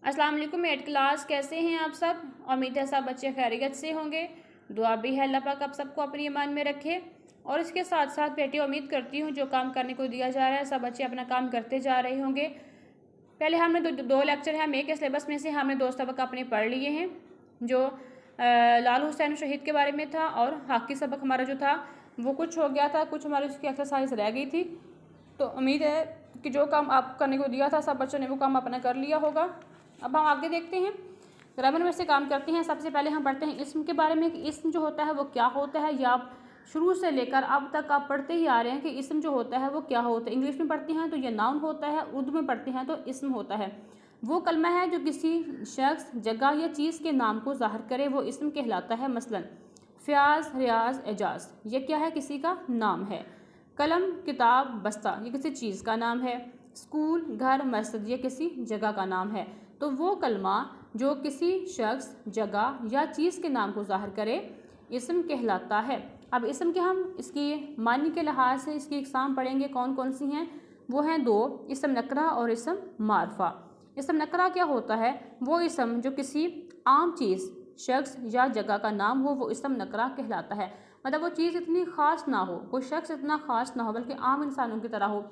अस्सलाम वालेकुम 8 क्लास, कैसे हैं आप सब। उम्मीद है सब बच्चे खैरियत से होंगे। दुआ भी है अल्लाह पाक आप सबको अपनी ईमान में रखे। और इसके साथ साथ बेटी उम्मीद करती हूँ जो काम करने को दिया जा रहा है सब बच्चे अपना काम करते जा रहे होंगे। पहले हमने दो लेक्चर हैं मेक के सिलेबस में से हमने 2 सबक अपने पढ़ लिए हैं, जो लाल हुसैन शहीद के बारे में था, और हाकी सबक हमारा जो था वो कुछ हो गया था, कुछ हमारी उसकी एक्सरसाइज रह गई थी। तो उम्मीद है कि जो काम आप करने को दिया था सब बच्चों ने वो काम अपना कर लिया होगा। अब हम आगे देखते हैं, ग्रामर में से काम करते हैं। सबसे पहले हम पढ़ते हैं इस्म के बारे में कि इस्म जो होता है वो क्या होता है, या आप शुरू से लेकर अब तक आप पढ़ते ही आ रहे हैं कि इस्म जो होता है वो क्या होता है। इंग्लिश में पढ़ते हैं तो ये नाउन होता है, उर्दू में पढ़ते हैं तो इस्म होता है। वो कलमा है जो किसी शख्स, जगह या चीज़ के नाम को ज़ाहिर करे, वो इस्म कहलाता है। मसलन फ़याज़, रियाज, एजाज, ये क्या है, किसी का नाम है। कलम, किताब, बस्ता, ये किसी चीज़ का नाम है। स्कूल, घर, मस्जिद, ये किसी जगह का नाम है। तो वो कलमा जो किसी शख्स, जगह या चीज़ के नाम को ज़ाहिर करे इस्म कहलाता है। अब इस्म के हम इसकी मानी के लिहाज से इसकी इकसाम पढ़ेंगे, कौन कौन सी हैं। वो हैं 2, इस्म नकरा और इस्म मारफा। इस्म नकरा क्या होता है, वो इस्म जो किसी आम चीज़, शख्स या जगह का नाम हो वो इस्म नकरा कहलाता है। मतलब वो चीज़ इतनी ख़ास ना हो, कोई शख्स इतना ख़ास ना हो, बल्कि आम इंसानों की तरह हो।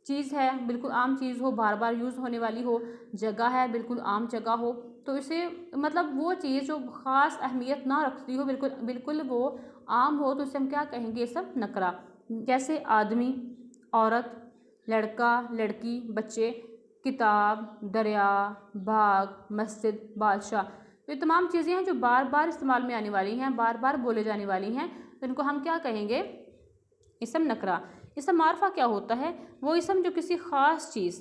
चीज़ है बिल्कुल आम चीज़ हो, बार बार यूज़ होने वाली हो। जगह है बिल्कुल आम जगह हो। तो इसे मतलब वो चीज़ जो ख़ास अहमियत ना रखती हो, बिल्कुल बिल्कुल वो आम हो, तो इसे हम क्या कहेंगे, इस्म नकरा। जैसे आदमी, औरत, लड़का, लड़की, बच्चे, किताब, दरिया, बाग, मस्जिद, बादशाह। तो ये तमाम चीज़ें हैं जो बार बार इस्तेमाल में आने वाली हैं, बार बार बोले जाने वाली हैं, तो इनको हम क्या कहेंगे, इस्म नकरा। इस्म मारफा क्या होता है, वो इस्म जो किसी ख़ास चीज़,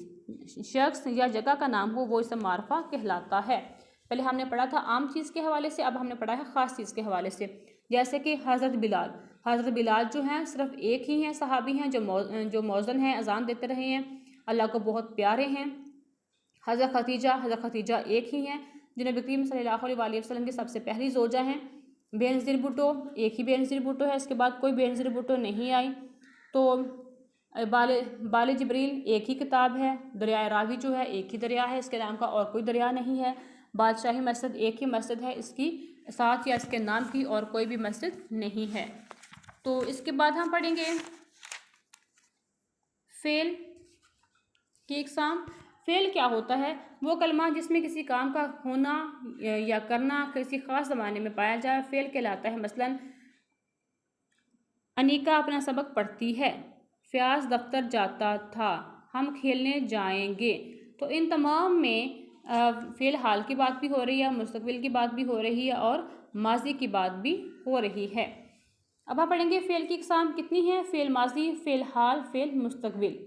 शख्स या जगह का नाम हो वो इस्म मारफा कहलाता है। पहले हमने पढ़ा था आम चीज़ के हवाले से, अब हमने पढ़ा है ख़ास चीज़ के हवाले से। जैसे कि हज़रत बिलाल, हज़रत बिलाल जो हैं सिर्फ एक ही हैं सहाबी हैं जो मौज़न हैं, अज़ान देते रहे हैं, अल्लाह को बहुत प्यारे हैं। हज़रत खतीजा एक ही हैं जो नबी करीम सल्लल्लाहु अलैहि वसल्लम की सबसे पहली ज़ौजा हैं। बेनज़ीर भुट्टो, एक ही बेनज़ीर भुट्टो है, इसके बाद कोई बेनज़ीर भुट्टो नहीं आई। तो बाले जिब्रील एक ही किताब है। दरिया रावी जो है एक ही दरिया है, इसके नाम का और कोई दरिया नहीं है। बादशाही मस्जिद एक ही मस्जिद है, इसकी साथ या इसके नाम की और कोई भी मस्जिद नहीं है। तो इसके बाद हम पढ़ेंगे फ़ेल की इकसाम। फ़ेल क्या होता है, वो कलमा जिसमें किसी काम का होना या करना किसी ख़ास ज़माने में पाया जाए, फ़ेल कहलाता है। मसलन अनीका अपना सबक पढ़ती है, फ़याज़ दफ्तर जाता था, हम खेलने जाएंगे। तो इन तमाम में फ़ेल हाल की बात भी हो रही है, मुस्तक़बिल की बात भी हो रही है, और माजी की बात भी हो रही है। अब हम पढ़ेंगे फ़ेल की इकसाम कितनी है। फ़ेल माजी, फ़ेल हाल, फ़ेल मुस्तक़बिल।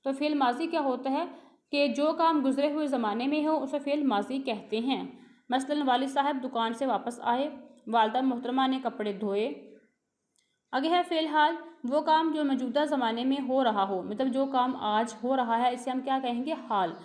तो फ़ेल माजी क्या होता है कि जो काम गुज़रे हुए ज़माने में हो उसे फ़ेल माजी कहते हैं। मसलन वालिद साहब दुकान से वापस आए, वालदा मोहतरमा ने कपड़े धोए। आगे है फ़ेल हाल, वो काम जो मौजूदा ज़माने में हो रहा हो, मतलब जो काम आज हो रहा है इसे हम क्या कहेंगे, हाल।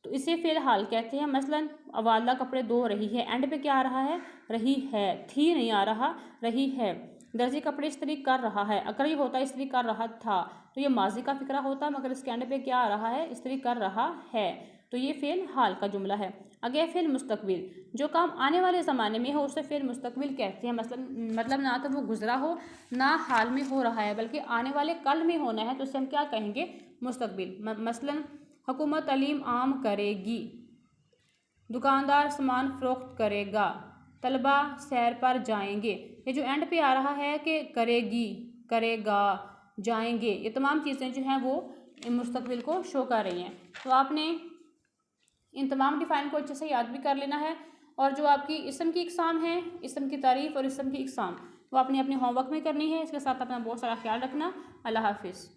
तो इसे फ़ेल हाल कहते हैं। मसलन वालदा कपड़े धो रही है, एंड पे क्या आ रहा है, रही है, थी नहीं आ रहा, रही है। दर्जी कपड़े इस्त्री कर रहा है, अगर ये होता इस्त्री कर रहा था तो ये माजी का फिक्रा होता, मगर इसके एंड पे क्या आ रहा है, इस्त्री कर रहा है। तो ये फ़ेल हाल का जुमला है। आगे फ़ेल मुस्तक़बिल, जो काम आने वाले ज़माने में हो उसे फ़ेल मुस्तक़बिल कहते हैं। मतलब ना तो वो गुज़रा हो ना हाल में हो रहा है, बल्कि आने वाले कल में होना है, तो इसे हम क्या कहेंगे, मुस्तक़बिल। मसलन हुकूमत तालीम आम करेगी, दुकानदार सामान फ़रोख्त करेगा, तलबा सैर पर जाएंगे। ये जो एंड पे आ रहा है कि करेगी, करेगा, जाएंगे, ये तमाम चीज़ें जो हैं वो मुस्तक़बिल को शो कर रही हैं। तो आपने इन तमाम डिफ़ाइन को अच्छे से याद भी कर लेना है। और जो आपकी इस्म की इकसाम है, इस्म की तारीफ़ और इस्म की इकसाम, वो आपने अपने होमवर्क में करनी है। इसके साथ अपना बहुत सारा ख्याल रखना। अल्लाह हाफ़िज़।